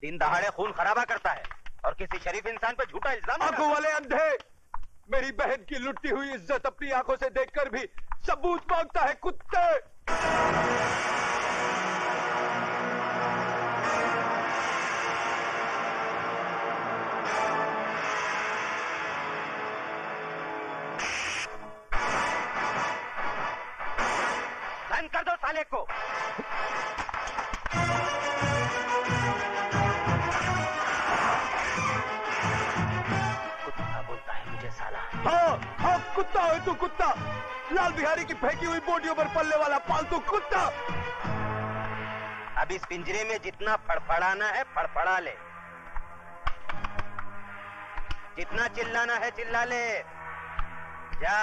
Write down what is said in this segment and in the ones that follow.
दिन दहाड़े खून खराबा करता है और किसी शरीफ इंसान पे झूठा इल्जाम। आंखों वाले अंधे, मेरी बहन की लुटती हुई इज्जत अपनी आंखों से देखकर भी सबूत मांगता है, कुत्ते। बंद कर दो साले को। कुत्ता बोलता है मुझे साला। हाँ, कुत्ता है तू, कुत्ता। लाल बिहारी की फेंकी हुई बोटियों पर पलने वाला पालतू कुत्ता। अब इस पिंजरे में जितना फड़फड़ाना है फड़फड़ा ले, जितना चिल्लाना है चिल्ला ले। जा,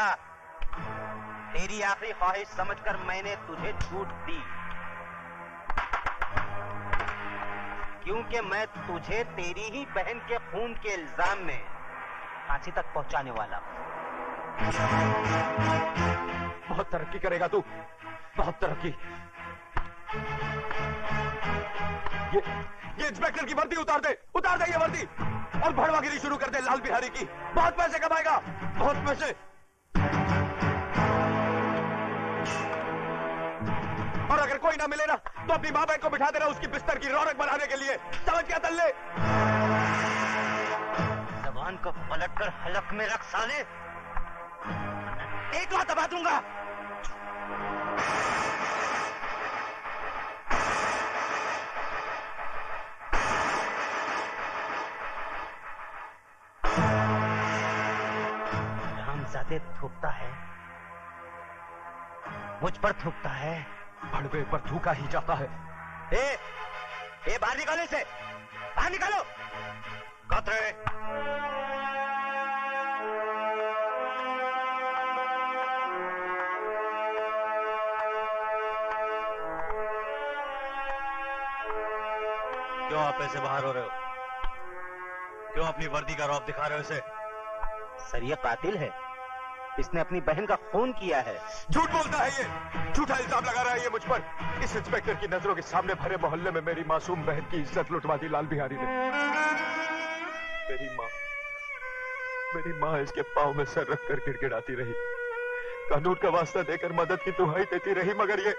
तेरी आखिरी ख्वाहिश समझकर मैंने तुझे छूट दी, क्योंकि मैं तुझे तेरी ही बहन के खून के इल्जाम में फांसी तक पहुंचाने वाला हूं। बहुत तरक्की करेगा तू, बहुत तरक्की। ये इंस्पेक्टर की वर्दी उतार दे ये वर्दी, और भड़वागिरी शुरू कर दे लाल बिहारी की। बहुत पैसे कमाएगा, बहुत पैसे। और अगर कोई ना मिले ना तो अपनी माँ बहन को बिठा देना उसकी बिस्तर की रौनक बनाने के लिए। समझ क्या तल्ले? जबान को पलटकर हलक में रख साले, एक बार दबा दूंगा। रामजादे थूकता है, मुझ पर थूकता है, भड़वे पर थूका ही जाता है। ए, बाहर निकालो इसे, बाहर निकालो। कतरे क्यों आप ऐसे बाहर हो रहे हो? क्यों अपनी वर्दी का रौब दिखा रहे हो इसे? सर ये कातिल है, इसने अपनी बहन का खून किया है। झूठ बोलता है ये, झूठा इल्जाम लगा रहा है ये मुझ पर। इस इंस्पेक्टर की नजरों के सामने भरे मोहल्ले में मेरी मासूम बहन की इज्जत लुटवा दी लाल बिहारी ने। मेरी माँ इसके पांव में सर रखकर गिड़गिड़ाती रही, कानून का वास्ता देकर मदद की दुहाई देती रही, मगर ये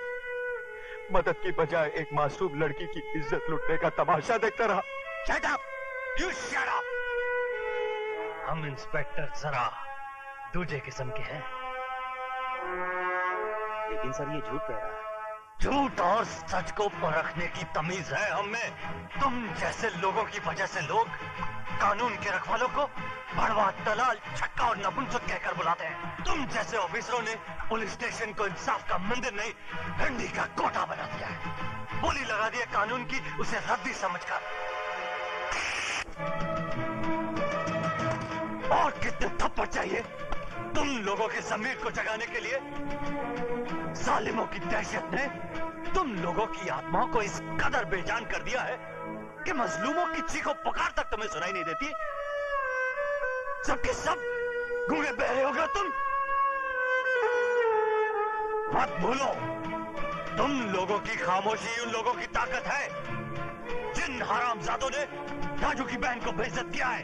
मदद की बजाय एक मासूम लड़की की इज्जत लुटने का तमाशा देखता रहा। Shut up! You shut up! हम इंस्पेक्टर जरा दूजे किस्म के हैं। लेकिन सर ये झूठ कह रहा है। झूठ और सच को परखने की तमीज है हम में। तुम जैसे लोगों की वजह से लोग कानून के रखवालों को भड़वा, दलाल, छक्का और नपुंसक कहकर बुलाते हैं। तुम जैसे ऑफिसरों ने पुलिस स्टेशन को इंसाफ का मंदिर नहीं, डंडी का कोटा बना दिया है। बोली लगा दी है कानून की, उसे रद्दी समझकर। और कितने थप्पड़ चाहिए तुम लोगों के जमीर को जगाने के लिए? जालिमों की दहशत ने तुम लोगों की आत्माओं को इस कदर बेजान कर दिया है कि मजलूमों की चीखों पुकार तक तुम्हें सुनाई नहीं देती। सबके सब गूंगे बहरे हो गए तुम। मत भूलो, तुम लोगों की खामोशी उन लोगों की ताकत है जिन हरामजादों ने राजू की बहन को बेइज्जत किया है।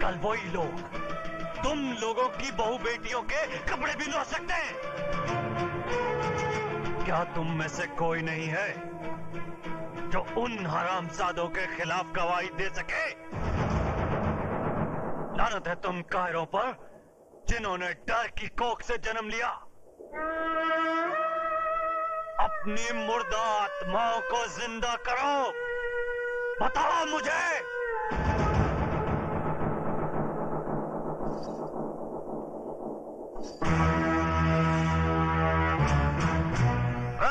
कल वही लोग तुम लोगों की बहू बेटियों के कपड़े भी धो सकते हैं। क्या तुम में से कोई नहीं है जो उन हरामजादों के खिलाफ गवाही दे सके? लानत है तुम कायरों पर जिन्होंने डर की कोख से जन्म लिया। अपनी मुर्दा आत्माओं को जिंदा करो। बताओ मुझे।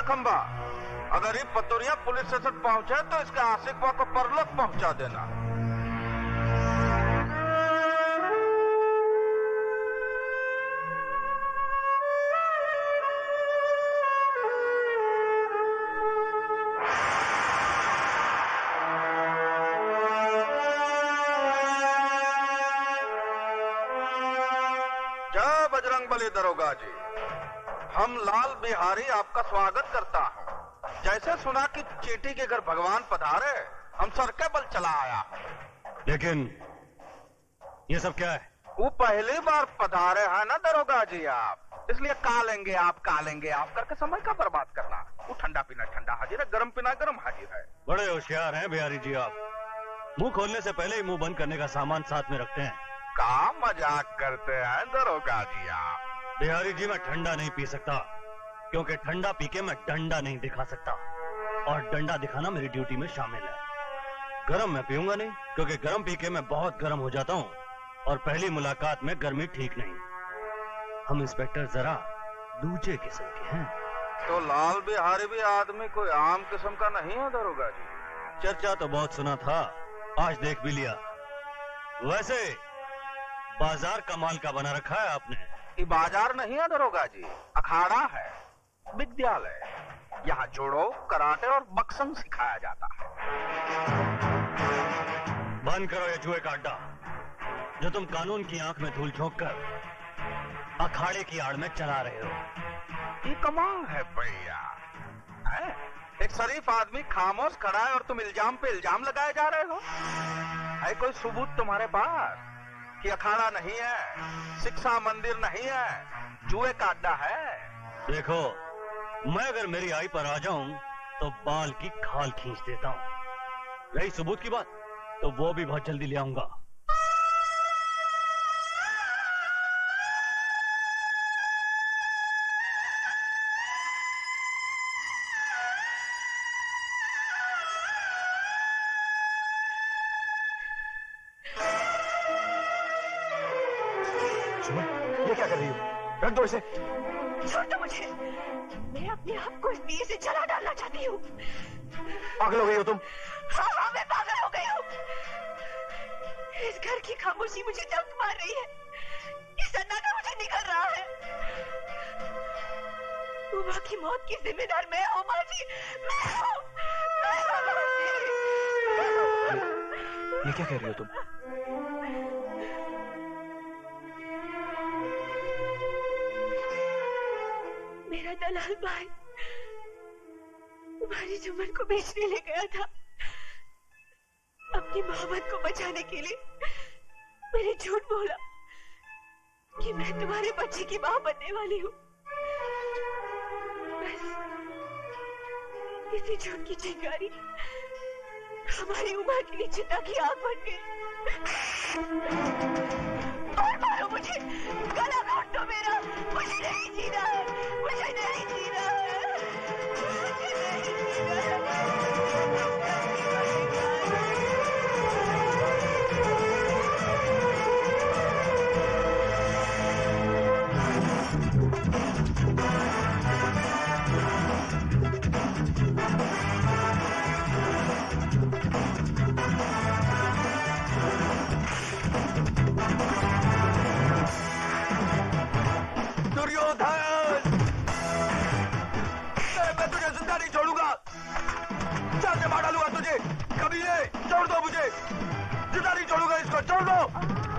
खंबा, अगर ये पतोरिया पुलिस स्टेशन पहुंचे तो इसके आशिकवा को परलोक पहुंचा देना। जय बजरंगबली दरोगा जी, हम लाल बिहारी आपका स्वागत करता हूँ। जैसे सुना कि चींटी के घर भगवान पधारे, हम सर के बल चला आया है। लेकिन ये सब क्या है? वो पहली बार पधारे हैं ना दरोगा जी आप, इसलिए कालेंगे आप करके समय का बर्बाद करना। वो ठंडा पीना ठंडा हाजिर है, गरम पीना गरम हाजिर है। बड़े होशियार हैं बिहारी जी आप। मुंह खोलने से पहले ही मुंह बंद करने का सामान साथ में रखते हैं। का मजाक करते हैं दरोगा जी आप? बिहारी जी मैं ठंडा नहीं पी सकता, क्योंकि ठंडा पी के मैं डंडा नहीं दिखा सकता, और डंडा दिखाना मेरी ड्यूटी में शामिल है। गरम मैं पीऊंगा नहीं, क्योंकि गरम पी के मैं बहुत गरम हो जाता हूँ, और पहली मुलाकात में गर्मी ठीक नहीं। हम इंस्पेक्टर जरा दूजे किस्म के हैं। तो लाल बिहारी भी आदमी कोई आम किस्म का नहीं है दरोगा जी? चर्चा तो बहुत सुना था, आज देख भी लिया। वैसे बाजार का माल का बना रखा है आपने? ये बाजार नहीं है दरोगा जी, अखाड़ा है, विद्यालय। यहाँ जोड़ो, कराटे और बक्संग सिखाया जाता है। बंद करो ये जुए का अड्डा, जो तुम कानून की आंख में धूल झोंक कर अखाड़े की आड़ में चला रहे हो। ये कमाल है भैया, एक शरीफ आदमी खामोश खड़ा है और तुम इल्जाम पे इल्जाम लगाए जा रहे हो। है कोई सबूत तुम्हारे पास कि अखाड़ा नहीं है, शिक्षा मंदिर नहीं है, जुए का अड्डा है? देखो, मैं अगर मेरी आई पर आ जाऊं तो बाल की खाल खींच देता हूं। रही सबूत की बात, तो वो भी बहुत जल्दी ले आऊंगा। ये क्या कर रही हो? रख दो इसे। छोड़ दो मुझे, मैं अपने आप को इस दिए से जला डालना चाहती हूँ। पागल हो गई हो तुम? हाँ, मैं पागल हो गई हूँ। इस घर की खामोशी मुझे दर्द मार रही है, ये सन्नाटा मुझे निकल रहा है। उमा की मौत की जिम्मेदार मैं हूँ माँ जी, मैं हूँ। ये क्या कह रही हो तुम? मेरा दलाल भाई तुम्हारी जुम्मन को बेचने ले गया था। अपनी मोहब्बत को बचाने के लिए मैंने झूठ बोला कि मैं तुम्हारे बच्चे की मां बनने वाली हूँ। बस इसी झूठ की चिंगारी हमारी उम्र के लिए चिता की आग बन गई। और मारो मुझे, गला घोट दो मेरा, मुझे नहीं जीना है, मुझे नहीं जीना है, मुझे नहीं जीना है।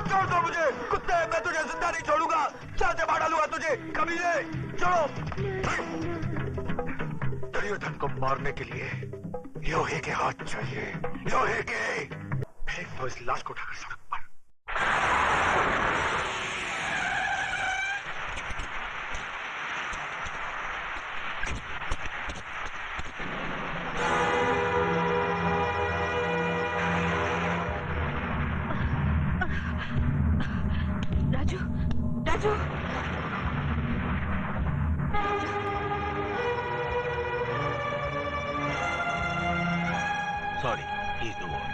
छोड़ दो मुझे कुत्ते, मैं तुझे जिंदा नहीं छोड़ूंगा। चल से मार डालूंगा तुझे, कमीने, छोड़ो। दुर्योधन को मारने के लिए लोहे के हाथ चाहिए, लोहे के। फेंक दो इस लाश को उठाकर सड़क पर। Sorry, he's no more.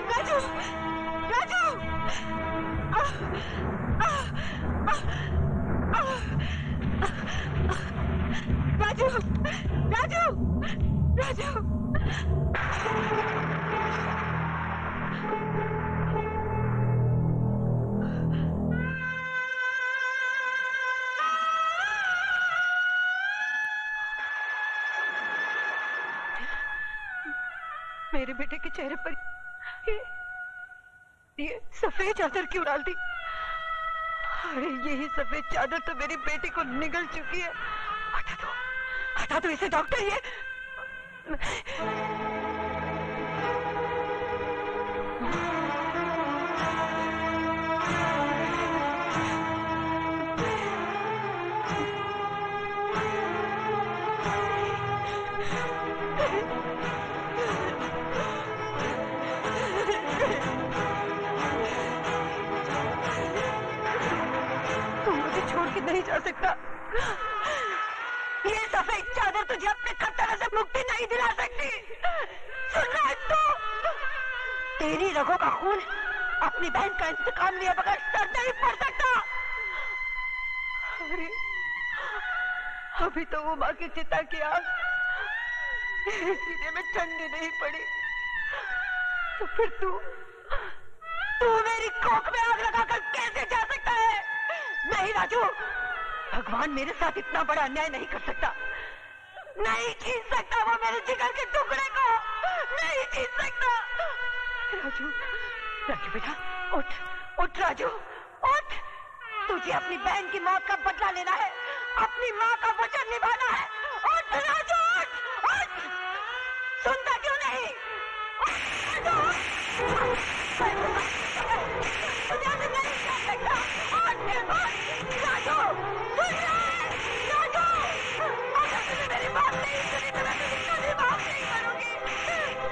Raju, Raju, Raju, Raju, Raju. मेरे बेटे के चेहरे पर ये सफेद चादर क्यों डाल दी? अरे यही सफेद चादर तो मेरी बेटी को निगल चुकी है। हटा दो इसे डॉक्टर, ये नहीं जा सकता। ये सफेद चादर तुझे अपने खतरे से मुक्ति नहीं दिला सकती। सुन रहा है तू? तेरी रगों का खून अपनी बहन का इंतकाम लिए बगैर सर नहीं पड़ सकता। अरे अभी तो वो माँ की चिता की आग सीने में ठंडी नहीं पड़ी, तो फिर तू मेरी कोख में आग लगाकर कैसे जा सकता है? नहीं राजू, भगवान मेरे साथ इतना बड़ा अन्याय नहीं कर सकता। नहीं छीन सकता वो मेरे जिगर के टुकड़े को, नहीं छीन सकता। राजू, राजू बेटा उठ, उठ राजू, उठ। तुझे अपनी बहन की मौत का बदला लेना है, अपनी माँ का वचन निभाना है। उठ राजू, उठ, उठ। सुनता क्यों नहीं? मेरी बात नहीं सुनी तो मैं कभी माफ नहीं करूंगी,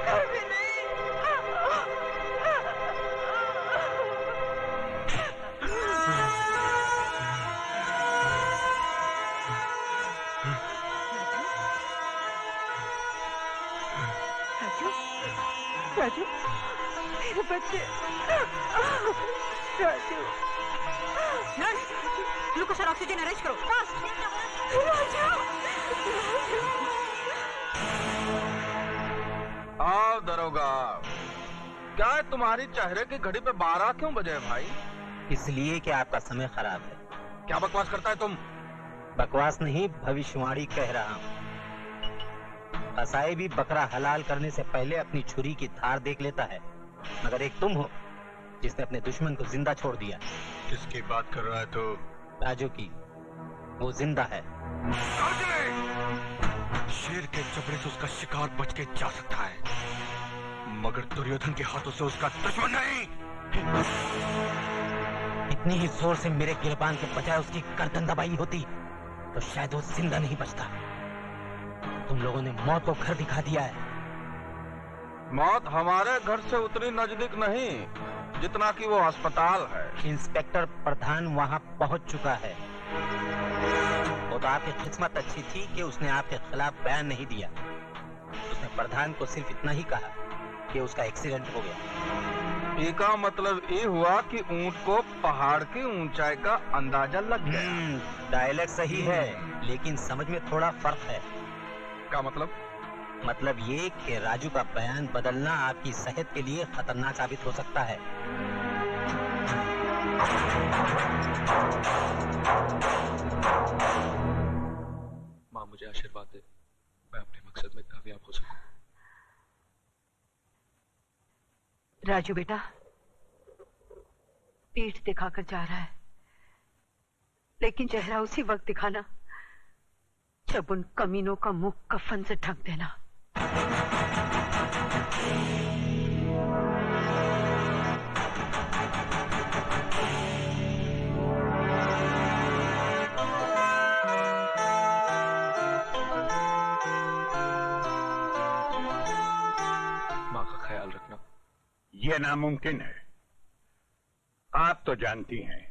कभी नहीं। राजू, राजू, मेरे बच्चे, राजू। नर्स, ग्लूकोज और ऑक्सीजन अरेंज करो, फास्ट। आओ दरोगा, क्या है तुम्हारी चेहरे की घड़ी पे 12 क्यों बजे भाई? इसलिए कि आपका समय खराब है। क्या बकवास करता है तुम? बकवास नहीं, भविष्यवाणी कह रहा हूँ। कसाई भी बकरा हलाल करने से पहले अपनी छुरी की धार देख लेता है, मगर एक तुम हो जिसने अपने दुश्मन को जिंदा छोड़ दिया। किसकी बात कर रहा है तो? राजू की। वो जिंदा है। शेर के जबड़े से उसका शिकार बच के जा सकता है, मगर दुर्योधन के हाथों से उसका दुश्मन नहीं। इतनी ही जोर से मेरे गिरबान के बजाय उसकी गर्दन दबाई होती तो शायद वो जिंदा नहीं बचता। तुम लोगों ने मौत को घर दिखा दिया है। मौत हमारे घर से उतनी नजदीक नहीं जितना कि वो अस्पताल है। इंस्पेक्टर प्रधान वहां पहुंच चुका है। वो तो आपकी किस्मत अच्छी थी कि उसने आपके खिलाफ बयान नहीं दिया। उसने प्रधान को सिर्फ इतना ही कहा कि उसका एक्सीडेंट हो गया। इसका मतलब ये हुआ कि ऊंट को पहाड़ की ऊंचाई का अंदाजा लग गया। डायलॉग सही है, लेकिन समझ में थोड़ा फर्क है। क्या मतलब? मतलब ये कि राजू का बयान बदलना आपकी सेहत के लिए खतरनाक साबित हो सकता है। माँ मुझे आशीर्वाद दे, मैं अपने मकसद में कामयाब हो सकूं। राजू बेटा, पीठ दिखाकर जा रहा है, लेकिन चेहरा उसी वक्त दिखाना जब उन कमीनों का मुंह कफन से ढक देना। माँ का ख्याल रखना। ये नामुमकिन है। आप तो जानती हैं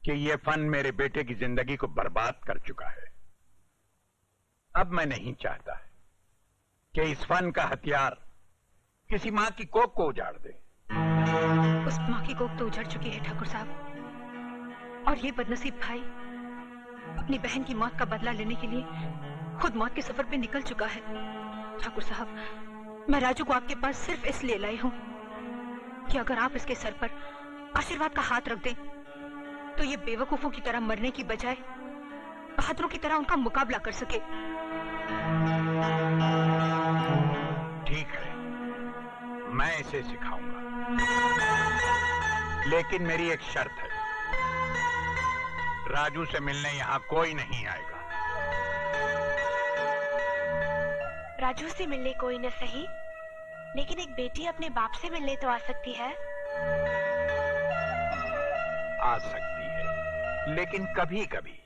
कि ये फन मेरे बेटे की जिंदगी को बर्बाद कर चुका है। अब मैं नहीं चाहता कि इस फन का हथियार किसी मां की कोख को उजाड़ दे। उस मां की कोख तो उजड़ चुकी है ठाकुर साहब, और ये बदनसीब भाई अपनी बहन की मौत का बदला लेने के लिए खुद मौत के सफर पे निकल चुका है। ठाकुर साहब, मैं राजू को आपके पास सिर्फ इसलिए लाई हूं कि अगर आप इसके सर पर आशीर्वाद का हाथ रख दें तो ये बेवकूफों की तरह मरने की बजाय बहादुरों की तरह उनका मुकाबला कर सके। ठीक है, मैं इसे सिखाऊंगा, लेकिन मेरी एक शर्त है। राजू से मिलने यहां कोई नहीं आएगा। राजू से मिलने कोई न सही, लेकिन एक बेटी अपने बाप से मिलने तो आ सकती है। आ सकती है, लेकिन कभी कभी